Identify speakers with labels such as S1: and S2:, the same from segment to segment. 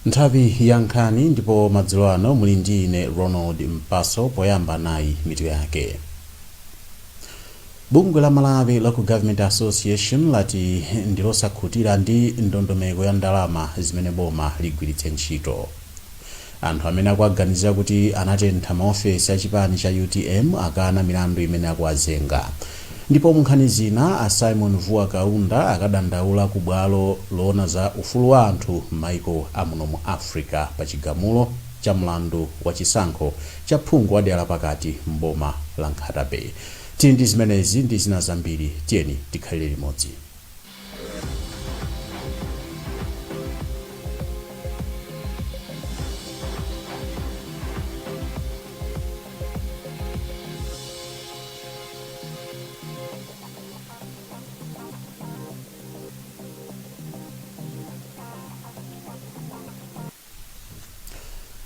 S1: Nthawi ya Nkhani ndipo madzulo ano muli ndi ine Ronald Mpaso poyamba nayi mitu yake. Bungwe la Malawi Local Government Association lati ndilosakhutira ndi ndondomeko ya ndalama zimene boma ligwiritse ntchito. Anthu amene akuganiza kuti anatentha maofesi a chipani cha UTM akana milandu imene akuwazenga. Ndipo munkhani zina a Simon Vuwa Kaunda akadandaula ku bwalo loona za ufulu wa anthu m'maiko amuno mu Africa pa chigamulo cha mlandu wa chisankho cha phungu wa dera pakati mboma la Nkhatabe. Tili ndi zimenezi ndi zina zambiri, tiyeni tikhalire limodzi.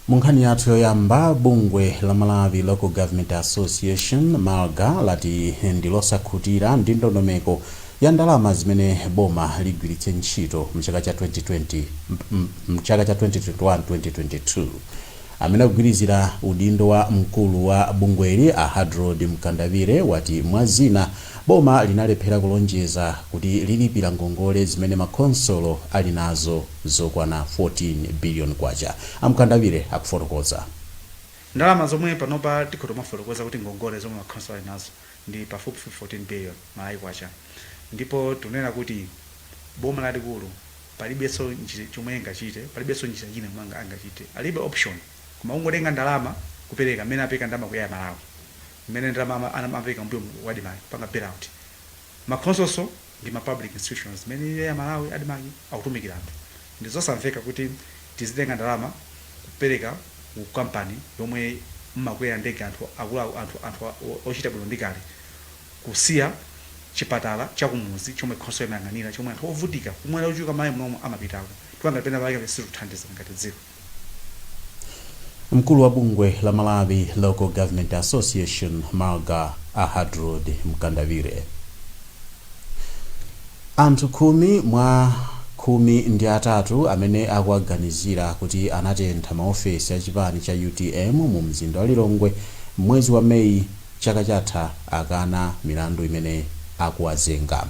S1: Munkhani yathu yoyamba, bungwe la Malawi Local Government Association MALGA lati ndilosakhutira ndi ndondomeko ya ndalama zimene boma ligwiritse ntchito mchaka cha 2021-2022. Amene akugwirizira udindo wa mkulu wa bungweli a Hadrod Mkandavire wati mwazina boma linalephera kulonjeza kuti lilipira ngongole zimene makonsolo ali nazo zokwana 14 billion kwacha. Amkandavire akufotokoza.
S2: Ndalama zomwe panopa tikhoto mafotokoza kuti ngongole zomwe makonsolo ali nazo ndi pafupifupi 14 billion Malawi kwacha. Ndipo tunena kuti boma lalikulu palibenso chomwe angachite, palibenso njira ina mwanga angachite. Alibe option koma ungotenga ndalama kupereka mmene apeka ndalama kwa Malawi. Mmene ndalama anamapeka mbuyo wadimaki panga bailout. Makonsolo ndi ma public institutions mmene ya Malawi adimaki akutumikira anthu. Ndizosamveka kuti tizitenga ndalama kupereka ku company yomwe mmakwera ndege anthu ochita bwino ndikale kusiya chipatala chakumuzi chomwe khonsolo imayang'anira chomwe anthu ovutika kumwe ochuka mayi mnomo amapitako tiwangapenda pake pesi kuthandiza ngati dziko.
S1: Mkulu wa bungwe la Malawi Local Government Association MALGA Hadrod Mkandavire. Anthu 10 mwa 13 amene akuwaganizira kuti anatentha maofesi a chipani cha UTM mu mzinda wa Lilongwe mwezi wa Mei chaka chatha akana milandu imene akuwazenga.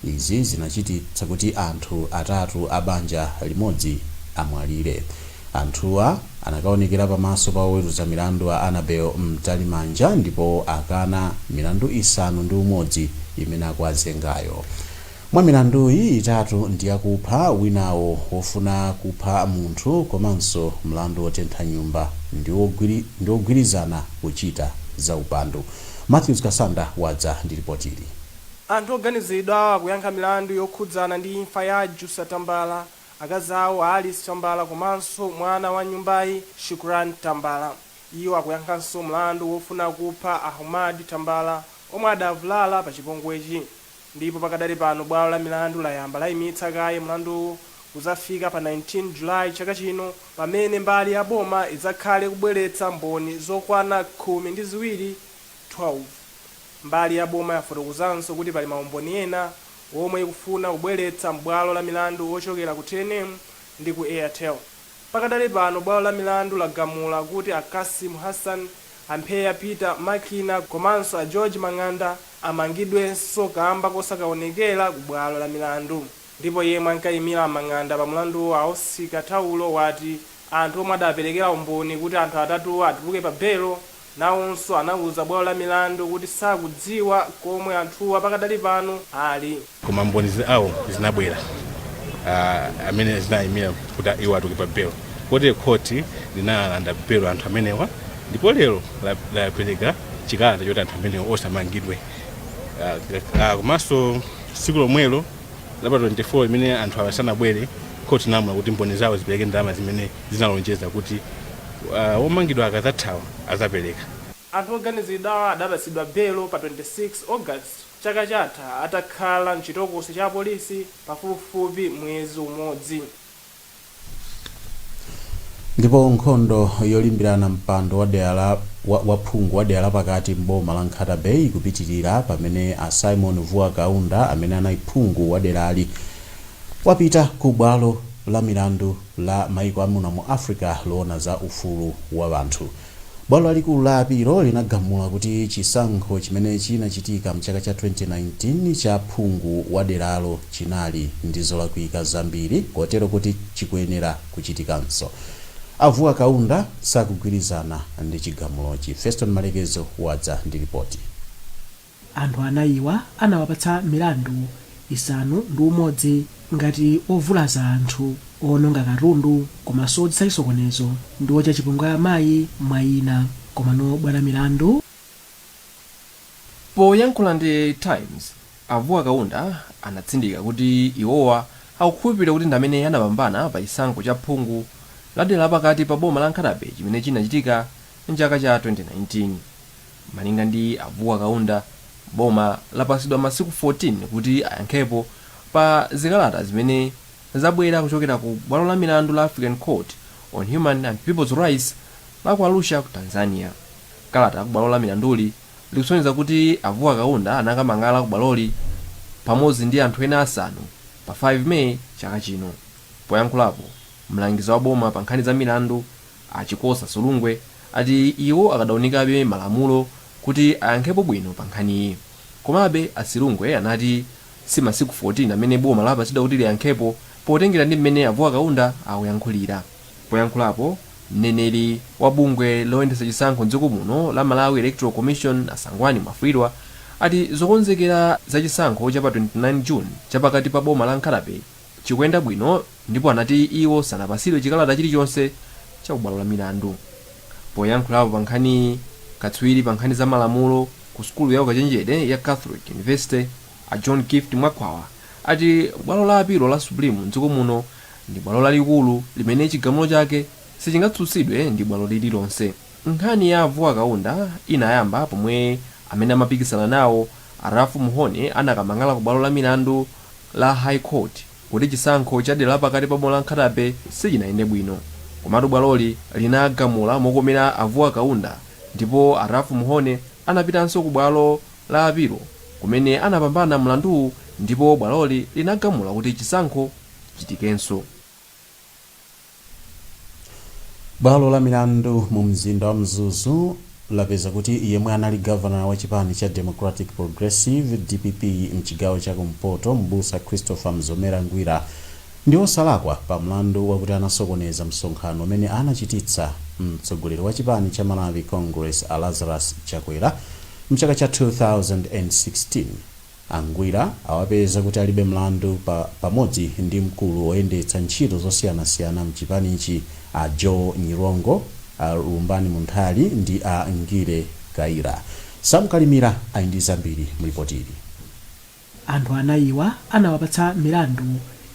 S1: Izi zinachititsa kuti anthu atatu a banja limodzi amwalire. Anthuwa anakaonekera pamaso pa oweruza milandu a Anabel Mtalimanja ndipo akana milandu isanu ndi umodzi imene akuwazengayo. Mwa milanduyi itatu ndi yakupha, winawo wofuna kupha munthu komanso mlandu wotentha nyumba ndi ogwirizana kuchita za upandu. Matthews Kasanda wadza ndi ripotili.
S3: Anthu oganizidwa akuyankha milandu yokhudzana ndi imfa ya Jusa Tambala, akazi awo Alice Tambala komanso mwana wa nyumbayi Shukran Tambala. Iwo akuyankhanso mlandu wofuna kupha Ahmad Tambala omwe adavulala pa chipongwechi. Ndipo pakadali pano bwalo la milandu layamba layimitsa kaye mlandu kuzafika pa 19 Julayi chaka chino, pamene mbali ya boma idzakhale kubweretsa mboni zokwana 12. Mbali ya boma yafotokozanso kuti pali maumboni ena omwe ikufuna kubweretsa mbwalo la milandu ochokera ku TNM ndi ku Airtel. Pakadali pano bwalo la milandu lagamula kuti Akasim Hassan, Ampeya Peter Makina komanso a George Manganda amangidwenso kamba kosakaonekera ku bwalo la milandu. Ndipo yemwe ankayimira Manganda pa mlandu Ausika Taulo wati anthu omwe adaperekera umboni kuti anthu atatu atuluke pa belo nawonso anawuza bwalo la milandu kuti sakudziwa komwe anthuwa pakadali pano ali.
S4: Koma mboni awo zinabwera amene zinayimira kuti iwo atuluke pa belo. Kotero khoti linalanda belo anthu amenewa ndipo lero lapereka chikalata choti anthu amenewa osamangidwe. Komanso tsiku lomwelo la 24 imene anthu asanabwere khoti namula kuti mboni zawo zipereke ndalama zimene zinalonjeza kuti womangidwa akazathawa azapereka.
S3: Anthu oganizidwa adapatsidwa belo pa 26 August chaka chatha atakhala mchitokosi cha polisi pafupifupi mwezi umodzi.
S1: Ndipo nkhondo yolimbirana mpando wa phungu wa dera pakati mboma la Nkhatabe ikupitirira pamene a Simon Vuwa Kaunda amene anali phungu wa derali wapita ku bwalo la milandu la maiko amuna mu Africa loona za ufulu wa vanthu. Bwalo lalikulu la apilo linagamula kuti chisankho chimene chinachitika mchaka cha 2019 cha phungu wa deralo chinali ndi zolakwika zambiri kotero kuti chikuyenera kuchitikanso. Avuwa Kaunda sakugwirizana ndi chigamulochi. Feston Malekezo wadza ndi ripoti.
S5: Anthu anayiwa anawapatsa milandu isanu ndi umodzi ngati ovulaza anthu, ononga katundu, komanso odzitsa chisokonezo ndi ocha chipongwe amayi mwayina. Komano bwana milandu
S6: poyankhula ndi Times, Avuwa Kaunda anatsindika kuti iwowa akukhulupirira kuti ndi amene anapambana pa chisankho cha phungu la dera pakati pa boma la Nkhatabe chimene chinachitika mchaka cha 2019. Malinga ndi Avuwa Kaunda, boma lapatsidwa masiku 14 kuti ayankhepo pa zikalata zimene zabwera kuchokera ku bwalo la milandu la African Court on Human and People's Rights la ku Arusha ku Tanzania. Kalata ku bwalo la milanduli likusonyeza kuti Avuwa Kaunda anakamangala ku bwaloli pamodzi ndi anthu ena asanu pa 5 May chaka chino. Poyankhulapo, mlangizi wa boma pa nkhani za milandu Achikosa Sulungwe ati iwo akadaonekabe malamulo kuti ayankhepo bwino pa nkhaniyi. Komabe Asilungwe anati si masiku 14 amene boma lapatsidwa kuti liyankhepo potengera ndi mmene Avuwa Kaunda akuyankhulira. Poyankhulapo, mneneri wa bungwe loyendetsa chisankho m'dziko muno la Malawi Electoral Commission Asangwani Mafwidwa ati zokonzekera za chisankho cha pa 29 June chapakati pa boma la Nkhatabe chikuyenda bwino, ndipo anati iwo sanapatsidwe chikalata chilichonse cha kubwalo la milandu. Poyankhulapo pa nkhani, katswiri pa nkhani za malamulo ku sukulu ya ukachenjede ya Catholic University a John Gift Mwakwawa ati bwalo la apilo la Supreme m'dziko muno ndi bwalo lalikulu limene chigamulo chake sichingatsutsidwe ndi bwalo lililonse. Nkhani ya Avuwa Kaunda inayamba pomwe amene amapikisana nawo Arafu Muhone anakamangala ku bwalo la milandu la High Court kuti chisankho cha dera pakati pa boma la Nkhatabe sichinayende bwino. Komatu bwaloli linagamula mokomera Avuwa Kaunda, ndipo Arafu Muhone anapitanso ku bwalo la apilo kumene anapambana mlanduwu, ndipo bwaloli linagamula kuti chisankho chitikenso.
S1: Bwalo la milandu mu mzinda wa Mzuzu lapeza kuti yemwe anali governor wa chipani cha Democratic Progressive DPP mchigawo cha kumpoto Mbusa Christopher Mzomera Ngwira ndi osalakwa pa mlandu wakuti anasokoneza msonkhano umene anachititsa mtsogoleri wa chipani cha Malawi Congress Lazarus Chakwera mchaka cha 2016. Angwira awapeza kuti alibe mlandu pamodzi ndi mkulu woyendetsa ntchito zosiyanasiyana mchipanichi a Joe Nyirongo, a Lumbani Munthali ndi a Ngire Kaira. Samkalimira ayindi zambiri mulipotiri.
S5: anthu anayiwa anawapatsa milandu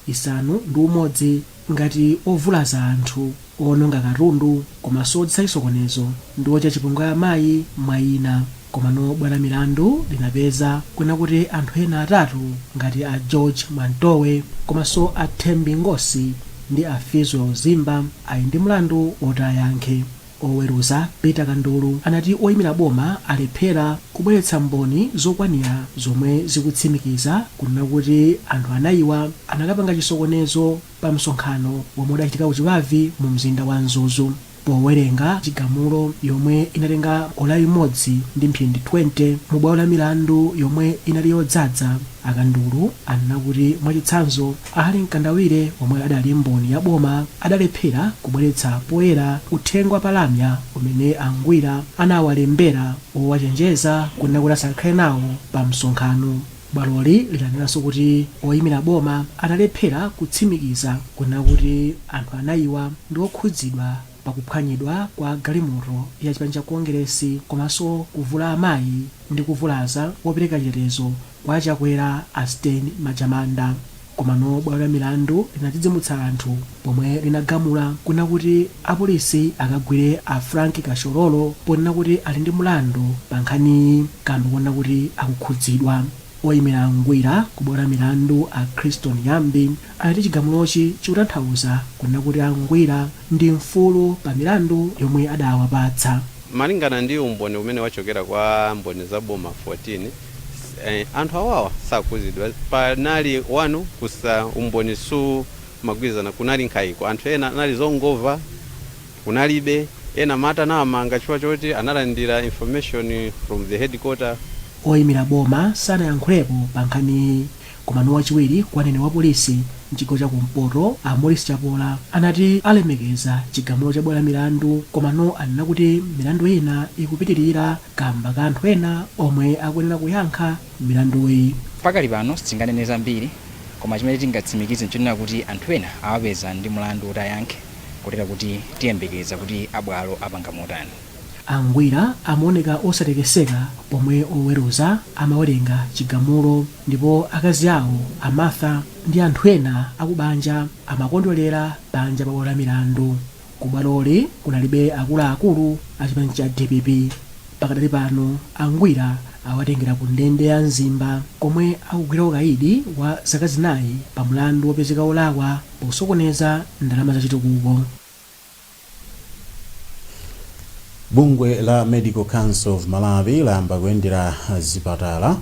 S5: isanu ndi umodzi ngati ovulaza anthu, ononga katundu, komanso odzitsa chisokonezo ndi ocha chipongwe amayi mwayina. Komano bwana milandu linapeza kuna kuti anthu ena atatu ngati a George Mantowe komanso a Thembi Ngosi ndi a Fizo Zimba ali ndi mlandu woti ayankhe. Oweruza Peter Kandulu anati oyimira boma alephera kubweretsa mboni zokwanira zomwe zikutsimikiza kunena kuti anthu anayiwa anakapanga chisokonezo pa msonkhano womwe udachitika kuchiwavi mu mzinda wa Mzuzu. Powerenga chigamulo yomwe inatenga ola imodzi ndi mphindi 20 mu bwalo la milandu yomwe inali yodzadza, Akandulu anena kuti mwachitsanzo ali mkandawire omwe adali mboni ya boma adalephera kubweretsa poyera uthenga wa palamya umene Angwira anawalembera owachenjeza kunena kuti asakhale nawo pa msonkhano. Bwaloli litanenanso kuti oyimira boma analephera kutsimikiza kunena kuti anthu anayiwa ndi okhudzidwa pakuphwanyidwa kwa galimoto ya chipani cha Kongresi komanso kuvula amayi ndi kuvulaza wopereka chitetezo kwa Chakwera a Stein Majamanda. Komano bwalo la milandu linadzidzimutsa anthu pomwe linagamula kunena kuti apolisi akagwire a Frank Kashorolo ponena kuti ali ndi mlandu pa nkhani kamba kunena kuti akukhudzidwa. Oyimira Angwira ku bwalo la milandu a Kriston Yambi anati chigamulochi chikutanthauza kunena kuti Angwira ndi mfulu pa milandu yomwe adawapatsa.
S7: Malingana ndi umboni umene wachokera kwa mboni za boma 14, anthu awawa sakuzidwa. Panali wanu kusa umboni su magwizana kunali nkhaiko anthu ena anali zongova kunalibe ena mata namanga chifukwa choti analandira information from the headquarter.
S5: Oyimira boma sanayankhulepo pa nkhani komano wachiwiri kwa nene wa polisi mchigawo cha kumpoto a Saulos Chakwera anati alemekeza chigamulo cha bwalo la milandu komano anena kuti milandu ina ikupitirira kamba ka anthu ena omwe akuyenera kuyankha milanduyi.
S8: Pakali pano sitinganene zambiri koma chimene tingatsimikize nchonena kuti anthu ena awapeza ndi mulandu kuti ayankhe kotera kuti tiyembekeza kuti abwalo apanga motani.
S5: Angwira amaoneka osatekeseka pomwe oweruza amawerenga chigamulo ndipo akazi awo Amartha ndi anthu ena akubanja amakondwelera banja pa bwalo la milandu. Kubwaloli kunalibe akuluakulu a chipani cha DPP. Pakadali pano Angwira awatengera ku ndende ya Mzimba komwe akugwira ukaidi wa zaka zinayi pa mulandu wopezeka olawa posokoneza ndalama za chitukuko.
S1: Bungwe la Medical Council of Malawi layamba kuyendera zipatala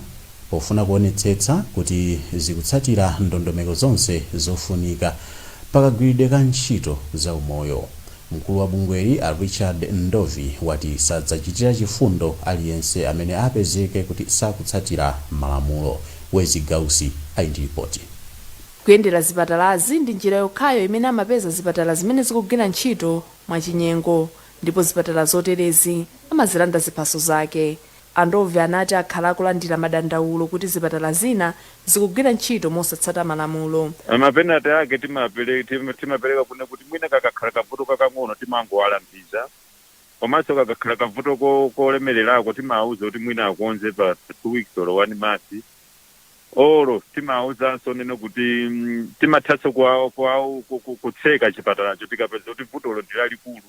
S1: pofuna kuonetsetsa kuti zikutsatira ndondomeko zonse zofunika pakagwiridwe ka ntchito za umoyo. Mkulu wa bungweli a Richard Ndovi wati sadzachitira chifundo aliyense amene apezeke kuti sakutsatira malamulo. Wezi Gausi ndi ripoti.
S9: Kuyendera zipatalazi ndi njira yokhayo imene amapeza zipatala zimene zikugwira ntchito mwachinyengo, ndipo zipatala zoterezi amazilanda ziphaso zake. Andovi anati akhala akulandira madandaulo kuti zipatala zina zikugwira ntchito mosatsata malamulo.
S10: Mapenati ake timapereka kuti mwina kakakhala kavuto kakang'ono timangowalambiza, komanso kakakhala kavuto kolemererako timauza kuti mwina akonze pa 2 weeks or 1 month. Oro timauzanso neno kuti timathaso kwawo kutseka chipatalacho tikapeza kuti vutolo ndi lalikulu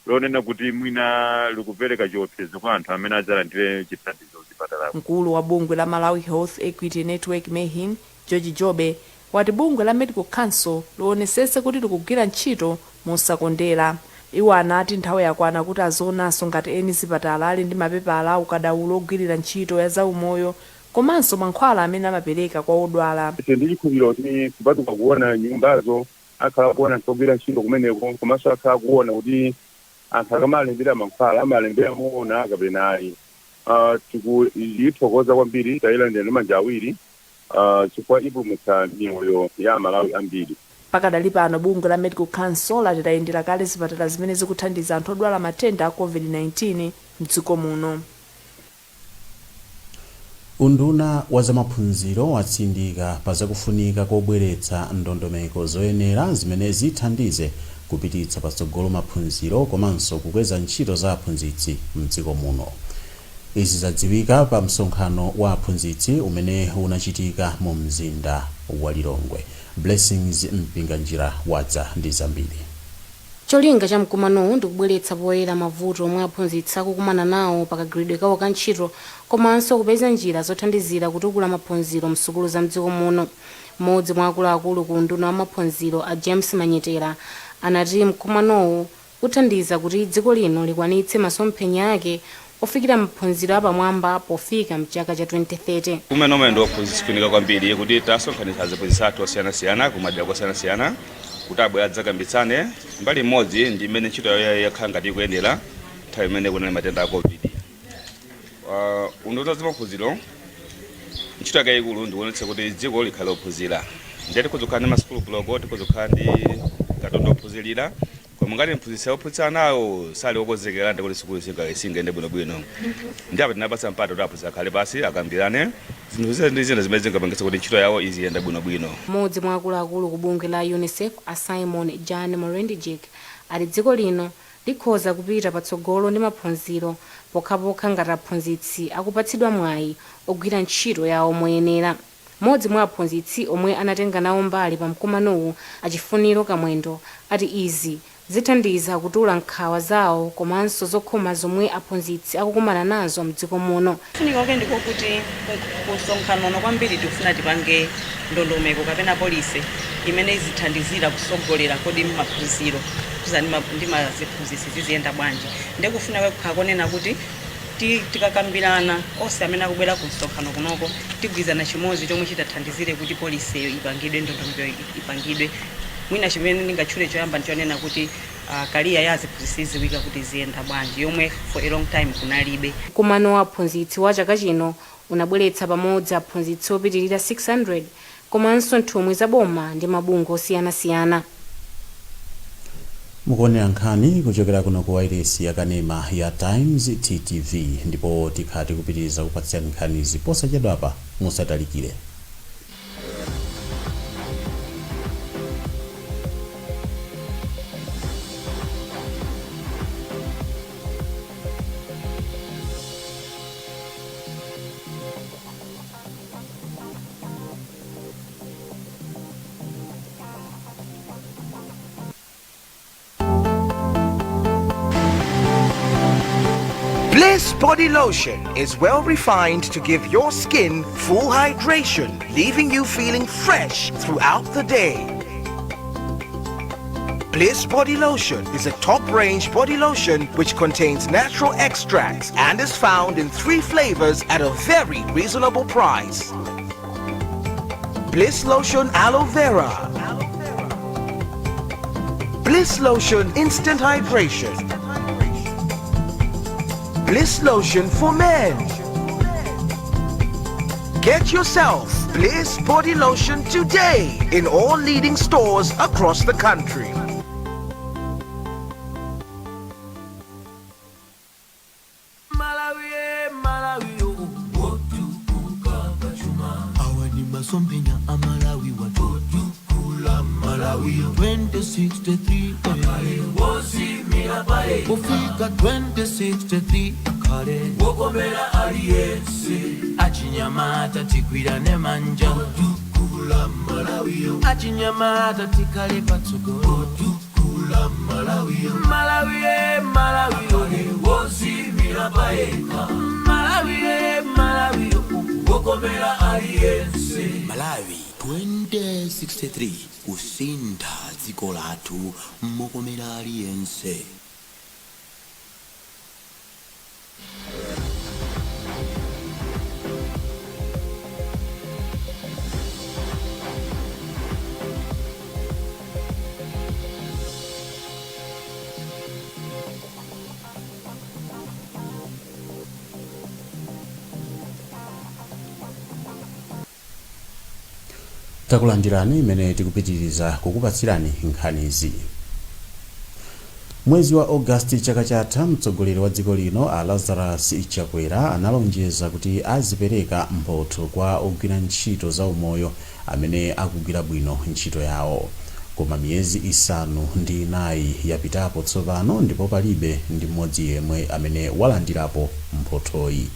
S10: lonena kuti mwina likupereka chiopsezo kwa anthu amene adzalandire chithandizo chipatalapo.
S9: Mkulu wa bungwe la Malawi Health Equity Network Mehin George Jobe wati bungwe la Medical Council lionesese kuti likugwira ntchito mosakondera. Iwo anati nthawi yakwana kuti azionanso ngati eni zipatala ali ndi mapepala ukadaulo ogwirira ntchito ya zaumoyo komanso mankhwala amene amapereka kwa odwala.
S10: Ndichikhulupirira kuti kupatuka kuona nyumbazo akhala kuona ntogwira ntchito kumeneko komanso akhala kuona kuti anthu akamalembera mankhwala amalembera moona kapena ayi. Tikuthokoza kwambiri tayilandira ndi manja awiri chifukwa ipulumutsa miyoyo ya Malawi ambiri.
S9: Pakadali pano bungwe la Medical Council lati layendera kale zipatala zimene zikuthandiza anthu odwala matenda a COVID-19 mdziko muno.
S1: Unduna wa zamaphunziro watsindika pa zakufunika kobweretsa ndondomeko zoyenera zimene zithandize kupititsa patsogolo maphunziro komanso kukweza ntchito za aphunzitsi mdziko muno. Izi zadziwika pa msonkhano wa aphunzitsi umene unachitika mu mzinda wa Lilongwe. Blessings Mpinganjira wadza ndi zambiri.
S11: Cholinga cha mkumanowu ndikubweretsa poyera mavuto omwe aphunzitsi akukumana nawo pakagwiridwe kawo ka ntchito komanso kupeza njira zothandizira kutukula maphunziro msukulu za mdziko muno. Mmodzi mwa akuluakulu ku unduna wa maphunziro a James Manyetera anati mkumanowu kuthandiza kuti dziko lino likwanitse masomphenya ake ofikira maphunziro apamwamba pofika mchaka cha 2030.
S12: Kumene ndo aphunzitsi kufunika kwambiri kuti tasonkhanitsa aphunzitsi athu osiyanasiyana kumadera osiyanasiyana kuti abwera adzakambitsane mbali imodzi ndi imene ntchito yakhala ngati ikuyendera nthawi imene kunali matenda a COVID. Unduna wa zamaphunziro ntchito yake yayikulu ndikuonetsa kuti dziko likhale ophunzira. Ndiye tikuzokhala ndi masukulu block, tikuzokhala ndi katundu ophunzirira. Koma ngati mphunzitsi ophunzitsa nawo sali okonzekera ndi kuti sukulu singayende bwinobwino. Ndi apa tinapatsa mpata kuti aphunzitsi akhale pasi akambirane zinthu ndi zina zimene zingapangitsa kuti ntchito yawo iziyenda bwinobwino.
S11: Mmodzi mwa akuluakulu ku bungwe la UNICEF a Simon Jan Morendijik ati dziko lino likhoza kupita patsogolo ndi maphunziro pokhapokha ngati aphunzitsi akupatsidwa mwayi ogwira ntchito yawo moyenera. Mmodzi mwa aphunzitsi omwe anatenga nawo mbali pa mkumanowu achifuniro kamwendo ati izi zithandiza kutula nkhawa zawo komanso zokhoma zomwe aphunzitsi akukumana nazo mdziko muno.
S13: Funika oke ndiko kuti kusonkhanono kwambiri tikufuna tipange ndondomeko kapena polisi imene izithandizira kusogolera kodi maphunziro kuzani ndi maziphunzitsi ziziyenda bwanji. Ndikufuna kukhakonena kuti tikakambirana onse amene akubwera ku msonkhano kunoko tigwizana chimodzi chomwe chitathandizire kuti polisi iyo ipangidwe ndondomeko ipangidwe mwina chimene ndingatchule choyamba ndichonena kuti kariya ya aziphunzitsi iziwika kuti ziyenda bwanji yomwe for a long time kunalibe.
S11: Kumano wa aphunzitsi wa chaka chino unabweretsa pamodzi aphunzitsi opitirira 600 komanso nthumwi za boma ndi mabungwe osiyanasiyana.
S1: mukuonera nkhani kuchokera kuno ku wailesi yakanema ya Times TTV, ndipo tikhati kupitiriza kupatsirani nkhanizi posachedwapa musatalikire.
S14: Bliss Body Lotion is well refined to give your skin full hydration, leaving you feeling fresh throughout the day. Bliss Body Lotion is a top-range body lotion which contains natural extracts and is found in 3 flavors at a very reasonable price. Bliss Lotion Aloe Vera, Bliss Lotion Instant Hydration, Bliss Lotion for men. Get yourself Bliss Body Lotion today in all leading stores across the country.
S15: Malawi 2063 kufika 2063 akale wokomera aliyense achinyamata tigwirane manja tukula Malawi achinyamata tikale patsogolo tukula Malawi wozimira paeka Malawi wokomera aliyense. Malawi 2063 kusintha dziko lathu mokomera aliyense.
S1: takulandirani imene tikupitiriza kukupatsirani nkhanizi. Mwezi wa August chaka chatha, mtsogoleri wa dziko lino a Lazarus Chakwera analonjeza kuti azipereka mphotho kwa ogwira ntchito za umoyo amene akugwira bwino ntchito yawo. Koma miyezi 4 yapitapo tsopano ndipo palibe ndi mmodzi yemwe amene walandirapo mphothoyi.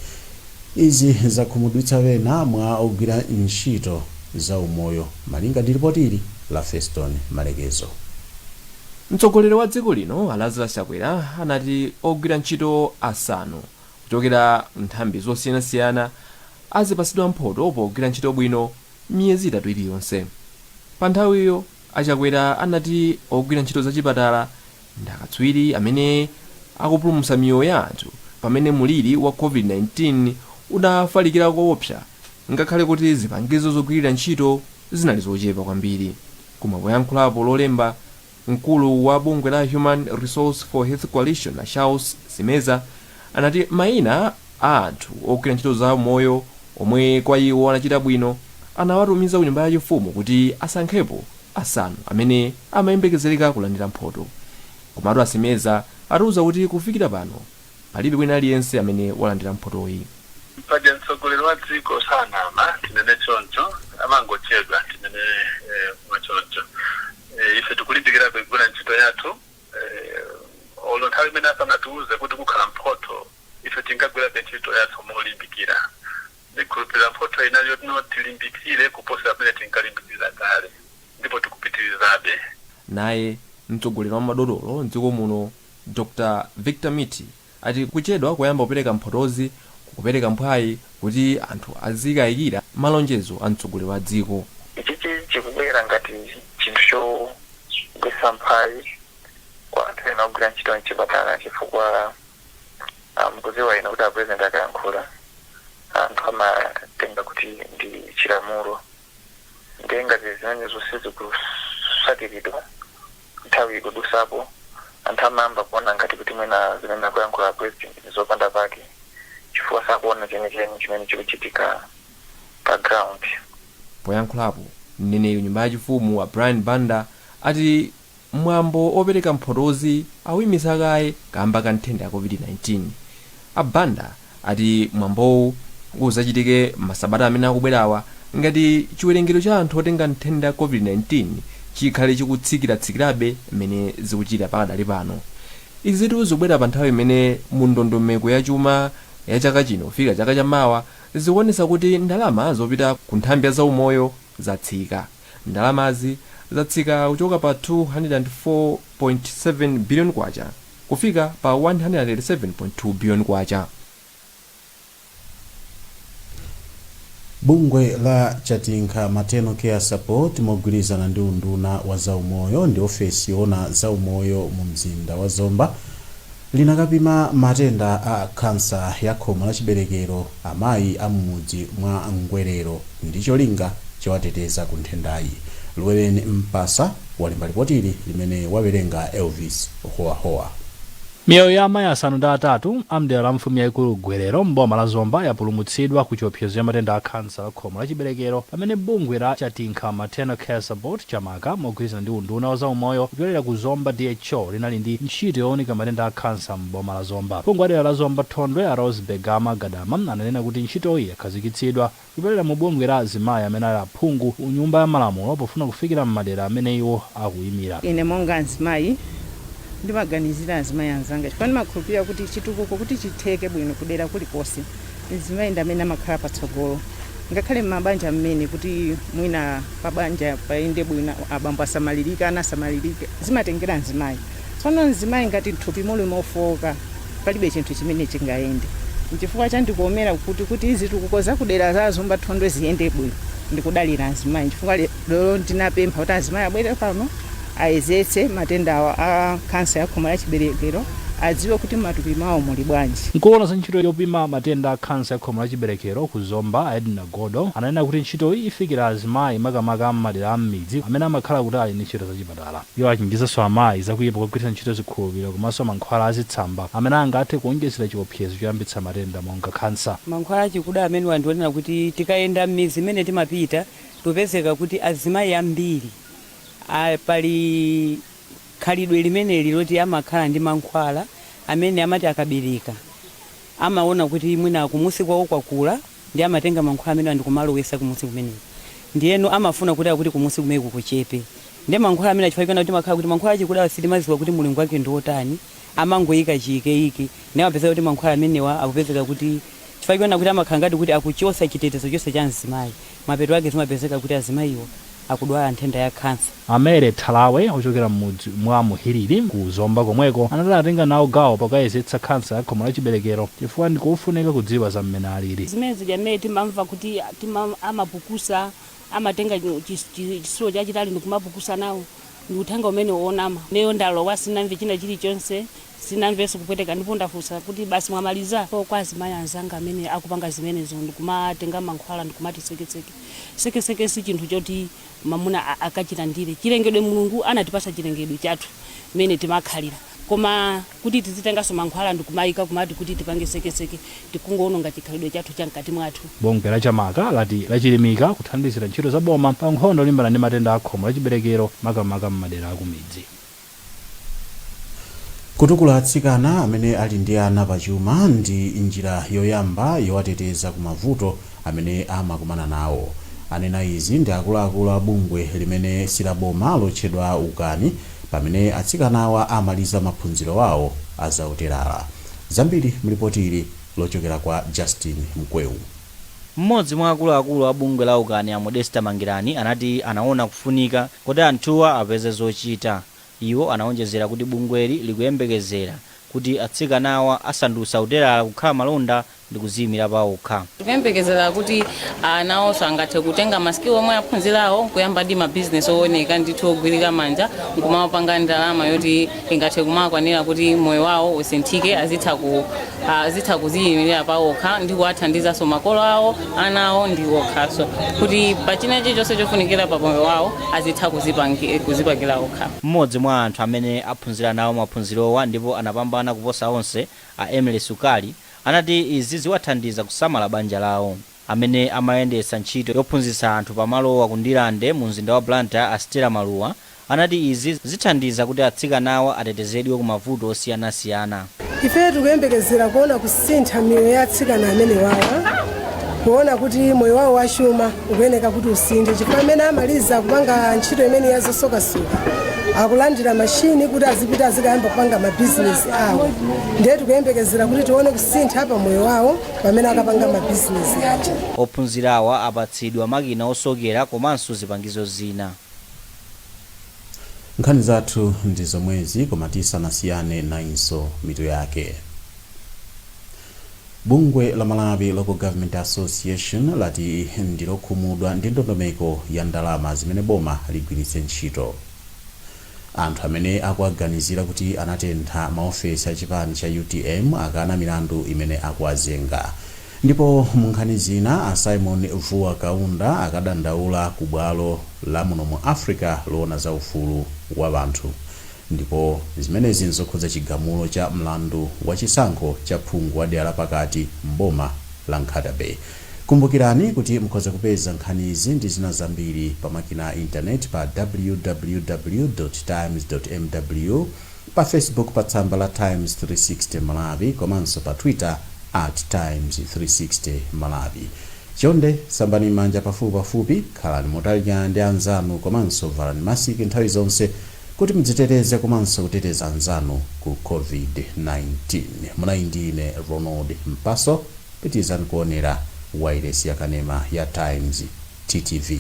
S1: Izi zakhumudwitsa wena mwa ogwira ntchito za umoyo, malinga ndi ripoti la Feston Malekezo.
S6: mtsogoleri wa dziko lino a Lazarus Chakwera anati ogwira ntchito 5 kuchokera nthambi zosiyanasiyana azipatsidwa mphotho pogwira ntchito bwino miyezi 3 iliyonse. Pa nthawiyo Chakwera anati ogwira ntchito zachipatala ndi akatswiri amene akupulumutsa miyoyo ya anthu pamene muliri wa COVID-19 unafalikira koopsa, ngakhale kuti zipangizo zogwirira ntchito zinali zochepa kwambiri. Koma poyankhulapo lolemba, mkulu wa bungwe la Human Resource for Health Coalition na Saulos Chilima anati mayina a anthu ogwira ntchito za moyo omwe kwa iwo anachita bwino anawatumiza ku nyumba yachifumu kuti asankhepo 5 amene amayembekezereka kulandira mphotho. Komatu Chilima atiuza kuti kufikira pano palibe wina aliyense amene walandira mphothoyi.
S16: Mpade mtsogoleri wa dziko sanama tinene choncho amangochedwa tinene mwachoncho. Ife tikulimbikira kugwira ntchito yathu olo nthawi imene asanatiuze kuti kukhala mphotho ife tingagwira ntchito yathu molimbikira. Ndikhulupirira mphotho inayo tilimbikire kuposa amene tinkalimbikira kale ndipo tikupitirizabe.
S6: Naye mtsogoleri wa madotolo mdziko muno Dr. Victor Miti ati kuchedwa kuyamba kupereka mphothozi kupereka mphwayi kuti anthu azikayikira malonjezo a mtsogoleri wa dziko.
S17: Ichichi chikubwera ngati chinthu chogwetsa mphwayi kwa anthu ena ogwira ntchito mchipatala chifukwa mukudziwa ino kuti apresident akayankhula anthu amatenga kuti ndi chilamulo. Ndiye ngati zimene zonse kusatiridwa nthawi ikudusapo anthu amayamba kuona ngati kuti mwina zimene akuyankhula president zopanda pake chifukwa sakuona chenicheni chimene chikuchitika pa ground.
S6: Poyankhulapo mneneri nyumba yachifumu wa Brian Banda ati mwambo opereka mphotozi awimisa kaye kamba ka nthenda ya COVID-19. Abanda ati mwambowu uzachitike masabata amene akubwerawa ngati chiwerengero cha anthu otenga nthenda ya COVID-19 chikhale chikutsikirabe mmene zikuchita pakadali pano. Izitu zikubwera pa nthawi imene mu ndondomeko ya chuma ya chaka chino kufika chaka chamawa zikuonesa kuti ndalama zopita ku nthambi za umoyo zatsika. Ndalamazi zatsika kuchoka pa 204.7 billion kwacha kufika pa 187.2 billion kwacha.
S1: Bungwe la Chatinkha Maternal Care Support mogwirizana ndi unduna wa zaumoyo ndi ofesi yona zaumoyo mu mzinda wa Zomba linakapima matenda a kansa ya khomo la chiberekero amayi amudzi mwa Ngwerero ndi cholinga chowateteza ku nthendayi. Luwereni Mpasa walemba ripotili limene wawerenga Elvis Hoahoa.
S18: Miyoyo ya amayi asanu ndi atatu amdera la mfumu yaikulu Ngwerero mboma la Zomba yapulumutsidwa ku chiopsezo ya matenda a kansa la khomo la chiberekero pamene bungwe la Chatinkha Maternal Care Support chamaka mogwirizana ndi unduna wa zaumoyo kupyolera ku Zomba DHO linali ndi ntchito yowunika matenda a kansa mboma la Zomba. Bungwe wa dera la Zomba Thondwe a Rose Begama Gadama ananena kuti ntchitoyi yakhazikitsidwa kupyolera mu bungwe la azimayi amene ali aphungu nyumba ya malamulo pofuna kufikira m'madera amene iwo akuyimira.
S19: Ine monga azimayi ndimaganizira azimayi anzanga chifukwa ndimakhulupirira kuti chitukuko kuti chitheke bwino kudera kulikonse azimayi ndi amene amakhala patsogolo ngakhale m'mabanja mmene kuti mwina pabanja paende bwino abambo asamalirika ana asamalirike zimatengera azimayi. Tsono azimayi ngati mthupi muli mofoka palibe chinthu chimene chingayende. Chifukwa chandikomera kuti izi tukuko zakudera za Zomba Thondwe ziyende bwino ndikudalira azimayi chifukwa lero ndinapempha kuti azimayi abwere pano ayezetse matenda a kansa ya khomo la chiberekero adziwe kuti matupi mawo muli bwanji.
S18: Nkuona za ntchito yopima matenda a kansa ya khomo la chiberekero ku Zomba Edna Godo ananena kuti ntchitoyi ifikira azimayi makamaka m'madera a m'midzi amene amakhala kuti ali ndi ntchito zachipatala. Iwo achenjezanso amayi zakuyipa kugwiritsa ntchito zikhulupiriro komanso mankhwala azitsamba amene angathe kuonjezera chiopsezo choyambitsa matenda monga kansa.
S20: Mankhwala achikuda amene wandionera kuti tikayenda m'midzi imene timapita tupezeka kuti azimayi ambiri pali khalidwe limeneli loti amakhala ndi mankhwala amene amati akabereka amaona kuti mwina kumusi kwawo kwakula ndi amatenga mankhwala amene andikumalowesa kumusi kumeneko ndiyeno amafuna kuti kumusi kumeko kuchepe ndi mankhwala amene achifukwa kuti makhala kuti mankhwala achikuda sitimaziwa kuti mulungu wake ndi otani amangoyika chiyikeiki ndi amapezeka kuti mankhwala amenewa akupezeka kuti chifukwa kuti amakhala ngati kuti akuchosa chitetezo chonse cha azimayi mapeto ake zimapezeka kuti azimayiwo akudwala nthenda ya kansa.
S18: Amere Thalawe ochokera m'mudzi mwa Muhiriri ku Zomba komweko anati atenga nawo gawo pakuyezetsa kansa ya khomo la chiberekero chifukwa ndikofunika kudziwa za mmene alili.
S21: Zimene zimene timamva kuti amapukusa amatenga chisulo chachitali ndikumapukusa nawo ndi uthenga umene woonama. Neyo ndalowa sinamve china chilichonse sinamvenso kupweteka ndipo ndafunsa kuti basi mwamaliza kwa azimayi anzanga amene akupanga zimenezo ndikumatenga mankhwala ndikumati sekeseke si chinthu choti mamuna akachilandire. Chilengedwe mulungu anatipasa chilengedwe chathu mmene timakhalira koma kuti tizitenganso mankhwala ndikumayika kumati kuti tipange sekeseke tikungoononga chikhalidwe chathu cha mkati mwathu.
S18: Bungwe la chamaka lati lachilimika kuthandizira ntchito za boma pa nkhondo yolimbana ndi matenda a khomo la chiberekero makamaka m'madera akumidzi.
S1: Kutukula atsikana amene ali ndi ana pachuma ndi njira yoyamba yowateteza ku mavuto amene amakumana nawo. Anena izi ndi akuluakulu a bungwe limene silaboma lotchedwa Ukani pamene atsikanawa amaliza maphunziro awo azauterala. Zambiri mlipotili lochokera kwa Justin Mkweu.
S22: Mmodzi mwa akuluakulu a bungwe la Ukani a Modesta Mangirani anati anaona kufunika kuti anthuwa apeze zochita. Iwo anaonjezera kuti bungweli likuyembekezera kuti atsikanawa asandutsa uterala kukhala malonda ndi kuziyimira pawokha.
S2: tikuyembekezera kuti nawonso angathe kutenga masikilo omwe aphunzirawo kuyamba ndi mabizinesi ooneka ndithu ogwirika manja nkumawapanga ndalama yoti ingathe kumakwanira kuti moyo wawo usinthike azitha kuziyimirira pawokha ndi kuwathandizanso makolo awo ana awo ndi okhaso kuti pachina chilichonse chofunikira pa moyo wawo azitha kuzipangira okha.
S22: Mmodzi mwa anthu amene aphunzira nawo maphunzirowa ndipo anapambana kuposa onse a Emily Sukali anati izi ziwathandiza kusamala banja lawo. Amene amayendetsa ntchito yophunzitsa anthu pamalowa ku Ndilande mu mzinda wa Blantyre Astera Maluwa anati izi zithandiza kuti atsikanawa atetezedwe ku mavuto osiyanasiyana.
S4: Ife tikuyembekezera kuona kusintha miyoyo ya atsikana amene wawa, kuona kuti moyo wawo wachuma ukuyeneka kuti usinthe chifukwa amene amaliza kupanga ntchito imene yazosokasoka akulandira mashini kuti azipita azikayamba kupanga mabizinesi awo. Ndiye tikuyembekezera kuti tione kusintha pa moyo wawo pamene akapanga mabizinesi aja.
S22: Ophunzirawa apatsidwa makina osokera komanso zipangizo zina.
S1: Nkhani zathu ndi zomwezi koma tisanasiyane nayinso mitu yake. Bungwe la Malawi Local Government Association lati ndilokhumudwa ndi ndondomeko ya ndalama zimene boma ligwiritse ntchito. Anthu amene akuaganizira kuti anatentha maofesi a chipani cha UTM akana milandu imene akuazenga. Ndipo mu nkhani zina a Simon Vuwa Kaunda akadandaula ku bwalo la muno mu Africa loona za ufulu wa anthu. Ndipo zimenezi nzokhudza chigamulo cha mlandu wa chisankho cha phungu wa dera pakati mboma la Nkhatabe. Kumbukirani kuti mukhoza kupeza nkhani izi ndi zina zambiri pa makina a internet pa www.times.mw, pa Facebook pa tsamba la Times 360 Malawi komanso pa Twitter @Times360 Malawi. Chonde sambani manja pafupi khalani motalikana ndi anzanu komanso valani masiki nthawi zonse kuti mudziteteze komanso kuteteza anzanu ku COVID-19. Munali ndine Ronald Mpaso, pitizani kuonera wailesi yakanema ya Times TTV.